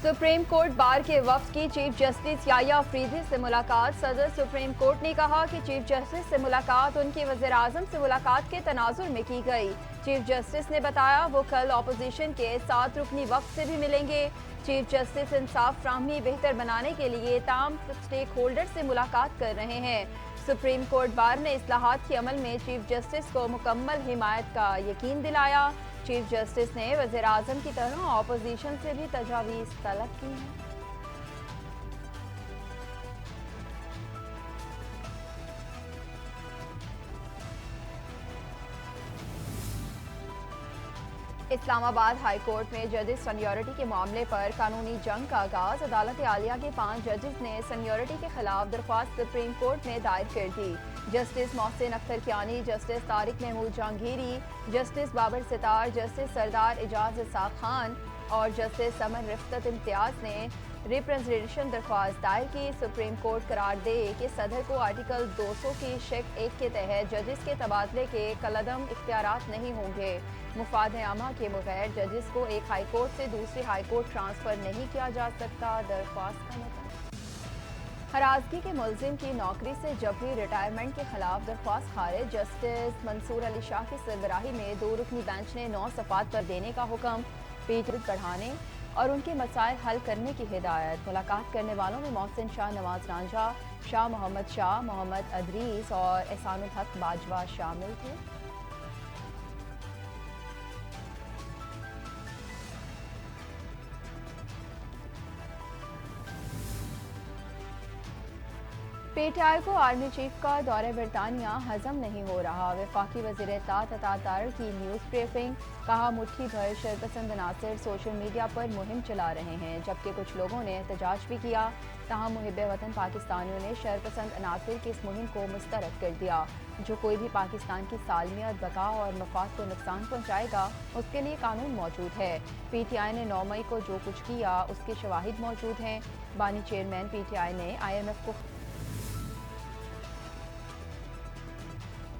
Supreme court bar के वफ्द की chief justice Yahya Afridi से मुलाकात। सदर सुप्रीम कोर्ट ने कहा कि चीफ जस्टिस से मुलाकात उनकी वज़ीर आज़म से मुलाकात के तनाजुर में की गई। चीफ जस्टिस ने बताया वो कल अपोजिशन के 7 रुकनी वफ्द से भी मिलेंगे। चीफ जस्टिस इंसाफ फ्राहमी बेहतर बनाने के लिए तमाम स्टेक होल्डर से मुलाकात कर रहे हैं। सुप्रीम कोर्ट बार ने इस्लाहात के अमल में चीफ जस्टिस को मुकम्मल हिमायत का यकीन दिलाया। चीफ जस्टिस ने वज़ीर आज़म की तरह अपोजिशन से भी तजावीज़ तलब की हैं। इस्लामाबाद हाई कोर्ट में जजेस सीनियरिटी के मामले पर कानूनी जंग का आगाज। अदालत आलिया के 5 जजेस ने सीनियरिटी के खिलाफ दरख्वास्त सुप्रीम कोर्ट में दायर कर दी। Justice Mohsin Akhtar Kiyani, justice Tariq Mahmood Jahangiri, justice Babar Sattar, justice Sardar Ejaz Ishaq Khan और जस्टिस समन रिफ्तत इम्तियाज ने रिप्रेजेंटेशन दरख्वास्त दायर की। सुप्रीम कोर्ट करार दे कि सदर को आर्टिकल 200 की शेक 1 के तहत जजेस के तबादले के कलअदम इख्तियारात नहीं होंगे। मुफाद आमा के बगैर जजेस को एक हाई कोर्ट से दूसरी हाई कोर्ट ट्रांसफ़र नहीं किया जा सकता। दरख्वास्त का मतलब हरासगी के मुलजिम की नौकरी से जबरी रिटायरमेंट के खिलाफ दरख्वास्त खारिज। जस्टिस मंसूर अली शाह की सरबराही में 2 रुकनी बेंच ने 9 सफ़ात पर देने का हुक्म, पीठ बढ़ाने और उनके मसाइल हल करने की हिदायत। मुलाकात करने वालों में मोहसिन शाह, नवाज रांझा, शाह मोहम्मद अदरीस और एहसानुल हक बाजवा शामिल थे। पीटीआई को आर्मी चीफ का दौरे बरतानिया हजम नहीं हो रहा। वफाकी वज़ीर इत्तलात अतातार की न्यूज़ ब्रीफिंग, कहा मुट्ठी भर शरपसंद अनासर सोशल मीडिया पर मुहिम चला रहे हैं, जबकि कुछ लोगों ने एहतजाज भी किया। तहां मुहिब वतन पाकिस्तानियों ने शरपसंद अनासर की इस मुहिम को मुस्तरद कर दिया। जो कोई भी पाकिस्तान की सालमियत, बका और मफाद को नुकसान पहुँचाएगा उसके लिए कानून मौजूद है। PTI ने 9 मई को जो कुछ किया उसके शवाहिद मौजूद हैं। बानी चेयरमैन PTI ने IMF को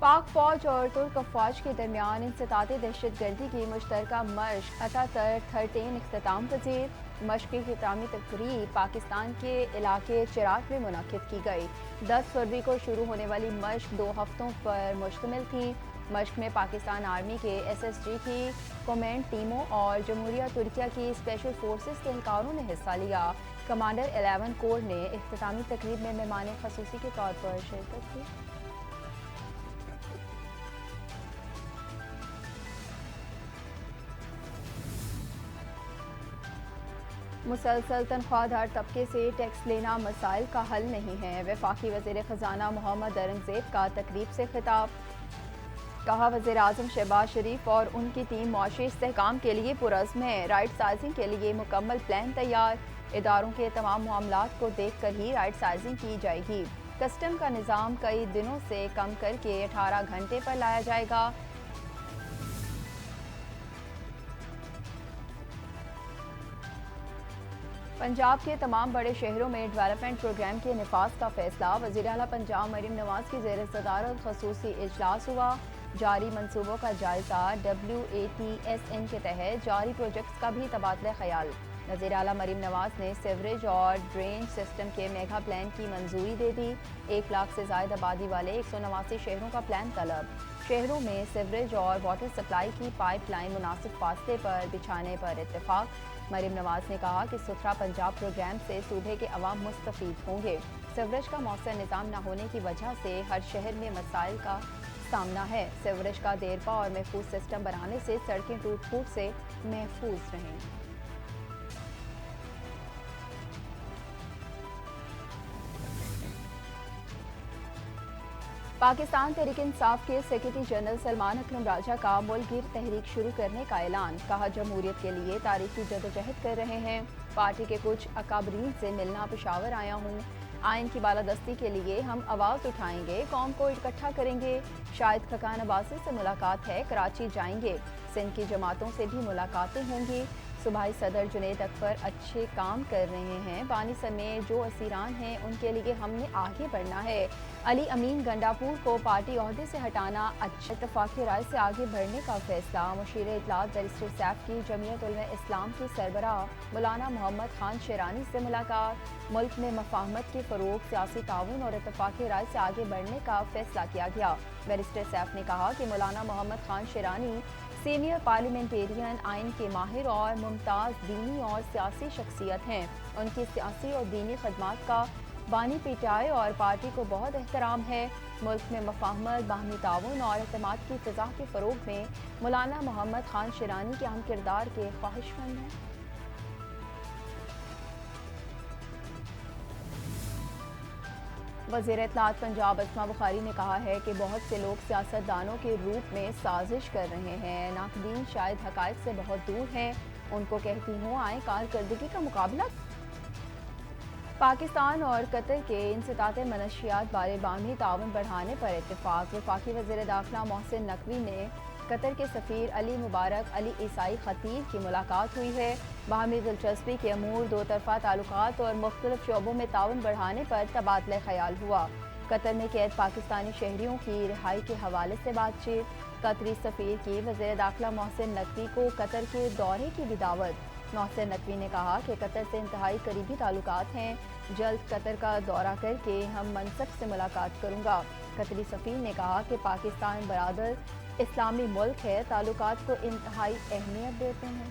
पाक फौज और तुर्क अफवाज के दरमियान इंसदादे दहशतगर्दी की मुश्तरका मश्क अतातर 13 इख्तिताम पजीर। मश्क की इख्तितामी तकरीब पाकिस्तान के इलाके चिराग में मुनक्किद की गई। 10 फरवरी को शुरू होने वाली मश्क 2 हफ्तों पर मुश्तमिल थी। मश्क में पाकिस्तान आर्मी के SSG की कमांड टीमों और जमहूरिया तुर्किया की स्पेशल फोर्सेस के एहलकारों ने हिस्सा लिया। कमांडर 11 कोर ने इख्तितामी तकरीब में मेहमान खसूसी के तौर पर शिरकत की। मुसलसल तनख्वाहदार तबके से टैक्स लेना मसाइल का हल नहीं है। वफाकी वज़ीर ख़जाना मोहम्मद औरंगज़ेब का तकरीब से खिताब, कहा वज़ीर आज़म शहबाज शरीफ और उनकी टीम मुआशी इस्तेहकाम के लिए पुरज़्म है। राइट साइजिंग के लिए मुकम्मल प्लान तैयार। इदारों के तमाम मामलात को देख कर ही राइट साइजिंग की जाएगी। कस्टम का निज़ाम कई दिनों से कम करके 18 घंटे पर लाया जाएगा। पंजाब के तमाम बड़े शहरों में डेवलपमेंट प्रोग्राम के निफाज का फैसला। वज़ीर आला पंजाब मरीम नवाज की ज़ेर सदारत खसूसी इजलास हुआ। जारी मंसूबों का जायजा। WATSN के तहत जारी प्रोजेक्ट्स का भी तबादला ख्याल। वज़ीर आला मरीम नवाज ने सीवरेज और ड्रेन सिस्टम के मेगा प्लान की मंजूरी दे दी। 1 लाख से ज़ायद आबादी वाले 189 शहरों का प्लान तलब। शहरों में सीवरेज और वाटर सप्लाई की पाइपलाइन मुनासिब फासले पर बिछाने पर इत्तेफाक। मरीम नवाज ने कहा कि सुथरा पंजाब प्रोग्राम से सूबे के अवाम मुस्तफीद होंगे। सीवरेज का मौसर निज़ाम न होने की वजह से हर शहर में मसाइल का सामना है। सीवरेज का देरपा और महफूज सिस्टम बनाने से सड़कें टूट फूट से महफूज रहेंगी। पाकिस्तान तहरीक इंसाफ के सेक्रेटरी जनरल सलमान अकरम राजा का मुल्क गिर तहरीक शुरू करने का ऐलान। कहा जमहूरियत के लिए तारीखी जदोजहद कर रहे हैं। पार्टी के कुछ अकाबरीन से मिलना पेशावर आया हूँ। आइन की बालादस्ती के लिए हम आवाज़ उठाएंगे, कौम को इकट्ठा करेंगे। शाहिद खकान अब्बासी से मुलाकात है, कराची जाएंगे। सिंध की जमातों से भी मुलाकातें होंगी। صوبائی صدر جنید اکبر اچھے کام کر رہے ہیں، بانی سمیت جو اسیران ہیں ان کے لیے ہم نے آگے بڑھنا ہے۔ علی امین گنڈاپور کو پارٹی عہدے سے ہٹانا اچھا، اتفاقی رائے سے آگے بڑھنے کا فیصلہ۔ مشیر اطلاعات بیرسٹر سیف کی جمعیت علماء اسلام کے سربراہ مولانا محمد خان شیرانی سے ملاقات۔ ملک میں مفاہمت کے فروغ، سیاسی تعاون اور اتفاقی رائے سے آگے بڑھنے کا فیصلہ کیا گیا۔ بیرسٹر سیف نے کہا کہ مولانا محمد خان شیرانی سینئر پارلیمنٹیرین، آئین کے ماہر اور ممتاز دینی اور سیاسی شخصیت ہیں۔ ان کی سیاسی اور دینی خدمات کا بانی پی ٹی آئی اور پارٹی کو بہت احترام ہے۔ ملک میں مفاہمت، باہمی تعاون اور اعتماد کی فضا کے فروغ میں مولانا محمد خان شیرانی کے اہم کردار کے خواہشمند ہیں۔ وزیر اطلاعات پنجاب اسما بخاری نے کہا ہے کہ بہت سے لوگ سیاست دانوں کے روپ میں سازش کر رہے ہیں، ناقدین شاید حقائق سے بہت دور ہیں۔ ان کو کہتی ہوں آئیں کارکردگی کا مقابلہ۔ پاکستان اور قطر کے انسداد منشیات بارے باہمی تعاون بڑھانے پر اتفاق۔ وفاقی وزیر داخلہ محسن نقوی نے قطر کے سفیر علی مبارک علی عیسائی خطیب کی ملاقات ہوئی ہے۔ باہمی دلچسپی کے امور، دو طرفہ تعلقات اور مختلف شعبوں میں تعاون بڑھانے پر تبادلہ خیال ہوا۔ قطر میں قید پاکستانی شہریوں کی رہائی کے حوالے سے بات چیت۔ قطری سفیر کی وزیر داخلہ محسن نقوی کو قطر کے دورے کی بھی دعوت۔ محسن نقوی نے کہا کہ قطر سے انتہائی قریبی تعلقات ہیں، جلد قطر کا دورہ کر کے ہم منصب سے ملاقات کروں گا۔ قطری سفیر نے کہا کہ پاکستان برادر اسلامی ملک ہے، تعلقات کو انتہائی اہمیت دیتے ہیں۔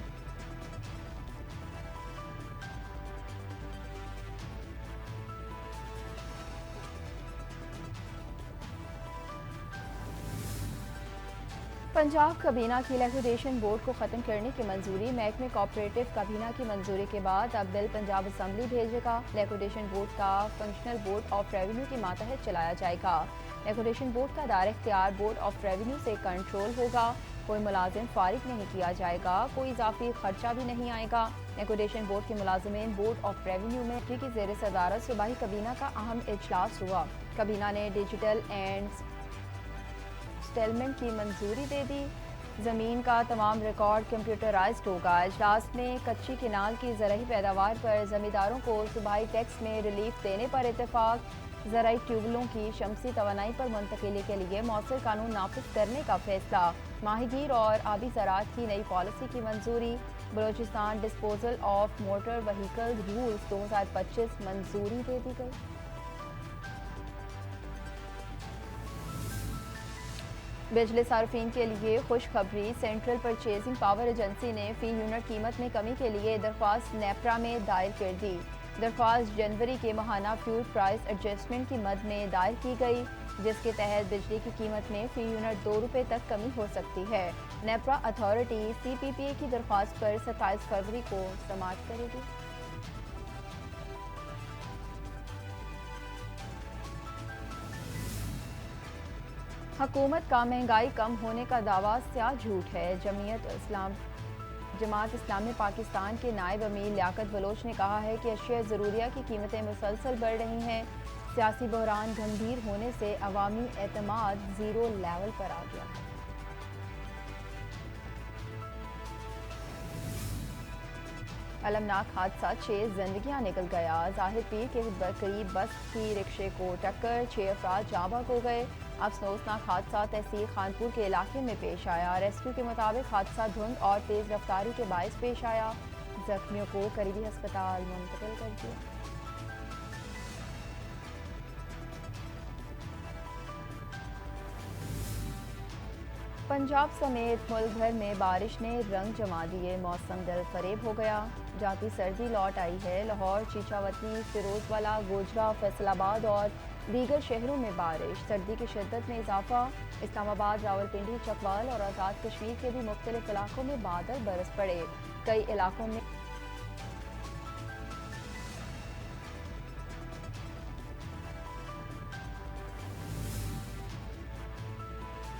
پنجاب کابینہ کی لیکوڈیشن بورڈ کو ختم کرنے کی منظوری۔ محکمہ کوآپریٹو کابینہ کی منظوری کے بعد اب بل پنجاب اسمبلی بھیجے گا۔ لیکوڈیشن بورڈ کا فنکشنل بورڈ آف ریونیو کے ماتحت چلایا جائے گا۔ لیکوڈیشن بورڈ کا دائرہ اختیار بورڈ آف ریونیو سے کنٹرول ہوگا۔ کوئی ملازم فارغ نہیں کیا جائے گا، کوئی اضافی خرچہ بھی نہیں آئے گا۔ لیکوڈیشن بورڈ کے ملازمین بورڈ آف ریونیو میں کی زیر صدارت صوبائی کابینہ کا اہم اجلاس ہوا۔ کابینہ نے ڈیجیٹل اینڈ سیٹلمنٹ کی منظوری دے دی۔ زمین کا تمام ریکارڈ کمپیوٹرائزڈ ہوگا۔ اجلاس میں کچی کینال کی زرعی پیداوار پر زمینداروں کو صوبائی ٹیکس میں ریلیف دینے پر اتفاق۔ زرعی ٹیوبویلوں کی شمسی توانائی پر منتقلی کے لیے مؤثر قانون نافذ کرنے کا فیصلہ۔ ماہی گیر اور آبی زراعت کی نئی پالیسی کی منظوری۔ Balochistan disposal of motor vehicles rules 2025 منظوری دے دی گئی۔ بجلی صارفین کے لیے خوشخبری، سینٹرل پرچیزنگ پاور ایجنسی نے فی یونٹ قیمت میں کمی کے لیے درخواست نیپرا میں دائر کر دی۔ درخواست جنوری کے ماہانہ فیول پرائس ایڈجسٹمنٹ کی مد میں دائر کی گئی، جس کے تحت بجلی کی قیمت میں فی یونٹ 2 روپے تک کمی ہو سکتی ہے۔ نیپرا اتھارٹی سی پی پی اے کی درخواست پر 27 فروری کو سماعت کرے گی۔ حکومت کا مہنگائی کم ہونے کا دعویٰ سیاہ جھوٹ ہے۔ جماعت اسلامی پاکستان کے نائب امیر لیاقت بلوچ نے کہا ہے کہ اشیاء ضروریہ کی قیمتیں مسلسل بڑھ رہی ہیں۔ سیاسی بحران گھنبیر ہونے سے عوامی اعتماد زیرو لیول پر آ گیا ہے۔ المناک حادثہ 6 زندگیاں نکل گیا۔ ظاہر پیر کے قریب بس کی رکشے کو ٹکر، 6 افراد جاں بحق ہو گئے۔ افسوسناک حادثہ تحصیل خانپور کے علاقے میں پیش آیا۔ ریسکیو کے مطابق حادثہ دھند اور تیز رفتاری کے باعث پیش آیا۔ زخمیوں کو قریبی ہسپتال منتقل کر دیا۔ پنجاب سمیت ملک بھر میں بارش نے رنگ جما دیے، موسم دل فریب ہو گیا۔ جاتی سردی لوٹ آئی ہے۔ لاہور، چیچاوتی، فیروز والا، گوجرا، فیصل آباد اور دیگر شہروں میں بارش، سردی کی شدت میں اضافہ۔ اسلام آباد، راولپنڈی، چکوال اور آزاد کشمیر کے بھی مختلف علاقوں میں بادل برس پڑے۔ کئی علاقوں میں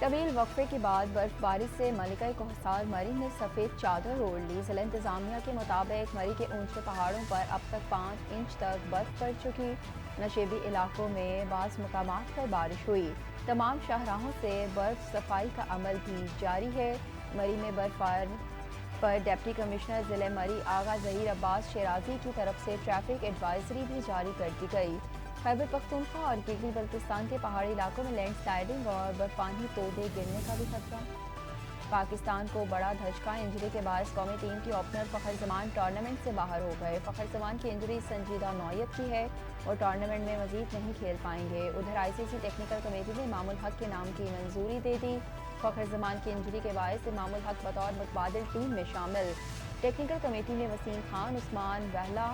طویل وقفے کے بعد برف باری سے ملکہ کوہسار مری نے سفید چادر اوڑھ لی۔ ضلع انتظامیہ کے مطابق مری کے اونچے پہاڑوں پر اب تک 5 انچ تک برف پڑ چکی۔ نشیبی علاقوں میں بعض مقامات پر بارش ہوئی۔ تمام شاہراہوں سے برف صفائی کا عمل بھی جاری ہے۔ مری میں पर डिप्टी कमिश्नर ज़िले मरी आगा ज़हीर अब्बास शेराजी की तरफ से ट्रैफिक एडवाइजरी भी जारी कर दी गई। खैबर पख्तूनख्वा और गिलगित बल्तिस्तान के पहाड़ी इलाकों में लैंडस्लाइडिंग और बर्फानी तोदे गिरने का भी खतरा। पाकिस्तान को बड़ा धचका, इंजरी के बायस कौमी टीम की ओपनर फ़खर जमान टूर्नामेंट से बाहर हो गए। फ़खर जमान की इंजरी संजीदा नौयत की है और टूर्नामेंट में मजीद नहीं खेल पाएंगे। उधर आईसीसी टेक्निकल कमेटी ने इमामुल हक के नाम की मंजूरी दे दी। फ़खर जमान की इंजरी के बायस इमामुल हक बतौर मुतबादिल टीम में शामिल। टेक्निकल कमेटी में वसीम खान, उस्मान वहला,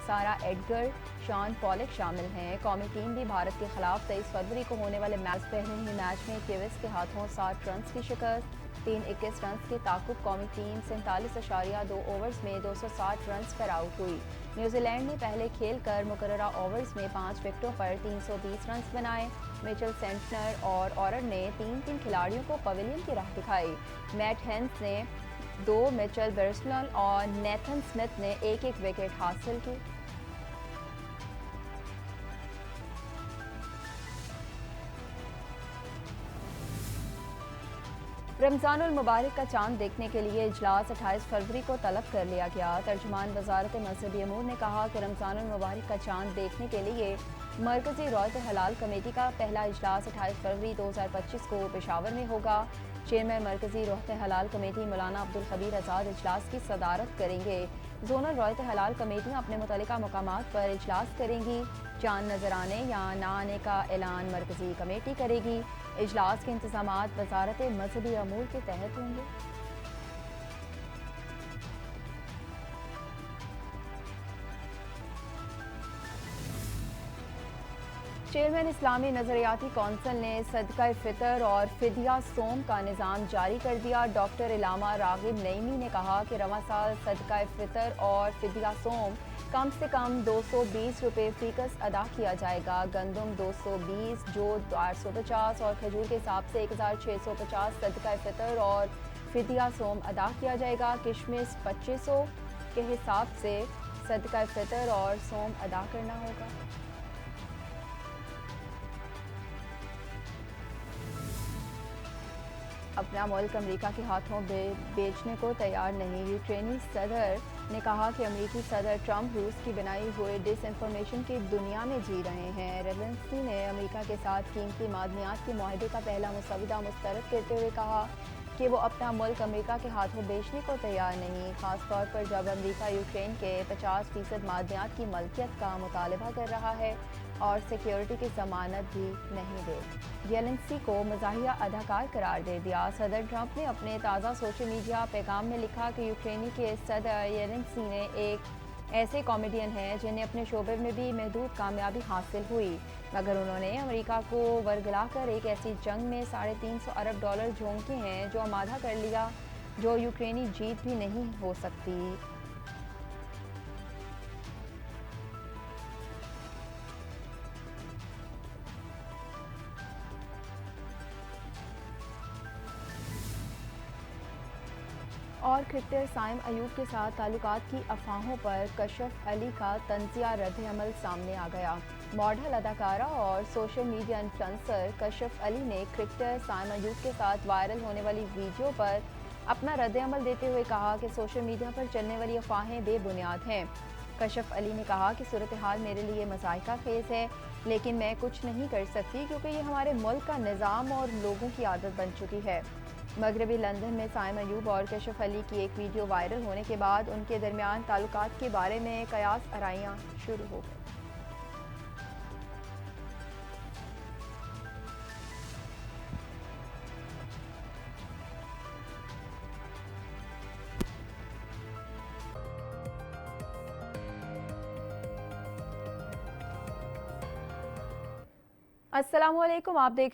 सारा एडगर, शॉन पॉलिक शामिल हैं। कौमी टीम भी भारत के खिलाफ 23 फरवरी को होने वाले मैच पहले ही मैच में किवीज के हाथों 60 रन की शिकस्त। 321 रन के ताकुब कौमी टीम 47.2 ओवर्स में 260 रन पर आउट हुई। न्यूजीलैंड ने पहले खेल कर मुकर्ररा ओवर्स में 5 विकेटों पर 320 रन बनाए। मिचेल सेंटनर और ऑरर ने 3 खिलाड़ियों को पवेलियन की राह दिखाई। मैट हेंस ने 2, मिचेल बेर्सनल और नेथन स्मिथ ने 1-1 विकेट हासिल की। रमज़ानुल मुबारक का चांद देखने के लिए इजलास 28 फरवरी को तलब कर लिया गया। तर्जुमान वज़ारत मज़हबी अमूर ने कहा कि रमज़ानुल मुबारक का चांद देखने के लिए मरकज़ी रौयत हलाल कमेटी का पहला इजलास 28 फरवरी 2025 को पेशावर में होगा। चेयरमैन मरकज़ी रौयत हलाल कमेटी मौलाना अब्दुल खबीर आज़ाद इजलास की सदारत करेंगे। जोनल रौयत हलाल कमेटियाँ अपने मुतल्लिका मकामात पर इजलास करेंगी। चांद नजर आने या ना आने का ऐलान मरकज़ी कमेटी करेगी। इजलास के इंतज़ामात वज़ारत मज़हबी अमूर के तहत होंगे। चेयरमैन इस्लामी नज़रियाती कौंसिल ने सदका फ़ितर और फ़िदिया सोम का निज़ाम जारी कर दिया। डॉक्टर इलामा रागिब नईमी ने कहा कि रवां साल सदका फ़ितर और फ़िदिया सोम कम से कम 220 रुपये फ़ीकस अदा किया जाएगा। गंदम 220, जो 850 और खजूर के हिसाब से 1650 सदका फ़ितर और फ़िदिया सोम अदा किया जाएगा। किशमिश 2500 के हिसाब से सदका फ़ितर और सोम अदा करना होगा। अपना मुल्क अमेरिका के हाथों बेचने को तैयार नहीं। यूक्रेनी सदर ने कहा कि अमेरिकी सदर ट्रंप रूस की बनाई हुई डिसइंफॉर्मेशन की दुनिया में जी रहे हैं। रेजेंसी ने अमेरिका के साथ कीमती मादनियात के मुआहदे का पहला मुसवदा मुस्तरद करते हुए कहा कि वो अपना मुल्क अमेरिका के हाथों बेचने को तैयार नहीं, ख़ास तौर पर जब अमेरिका यूक्रेन के 50% मादनियात की मलकियत का मुतालबा कर रहा है और सिक्योरिटी की ज़मानत भी नहीं दे। येलेंस्की को मज़ाहिया अदाकार करार दे दिया। सदर ट्रंप ने अपने ताज़ा सोशल मीडिया पैगाम में लिखा कि यूक्रेनी के सदर येलेंस्की ने एक ऐसे कॉमेडियन हैं जिन्हें अपने शोबे में भी महदूद कामयाबी हासिल हुई, मगर उन्होंने अमेरिका को वरगलाकर एक ऐसी जंग में $350 अरब झोंके हैं जो आमादा कर लिया, जो यूक्रेनी जीत भी नहीं हो सकती। और क्रिकेटर साइम अयूब के साथ ताल्लुकात की अफवाहों पर कशफ अली का तंजिया रद्द-ए-अमल सामने आ गया। मॉडल, अदाकारा और social media influencer Kashaf Ali ने क्रिकेटर साइम अयूब के साथ वायरल होने वाली वीडियो पर अपना रद्द-ए-अमल देते हुए कहा कि सोशल मीडिया पर चलने वाली अफवाहें बेबुनियाद हैं। कशफ अली ने कहा कि सूरत हाल मेरे लिए मज़ाहिका खेज़ है, लेकिन मैं कुछ नहीं कर सकती क्योंकि ये हमारे मुल्क का निज़ाम और लोगों की आदत बन चुकी है। मगरबी लंदन में साइम अयूब और कशफ अली की एक वीडियो वायरल होने के बाद उनके दरमियान ताल्लुकात के बारे में कयास आराइयाँ शुरू हो गई। अस्सलामुअलैकुम, आप देख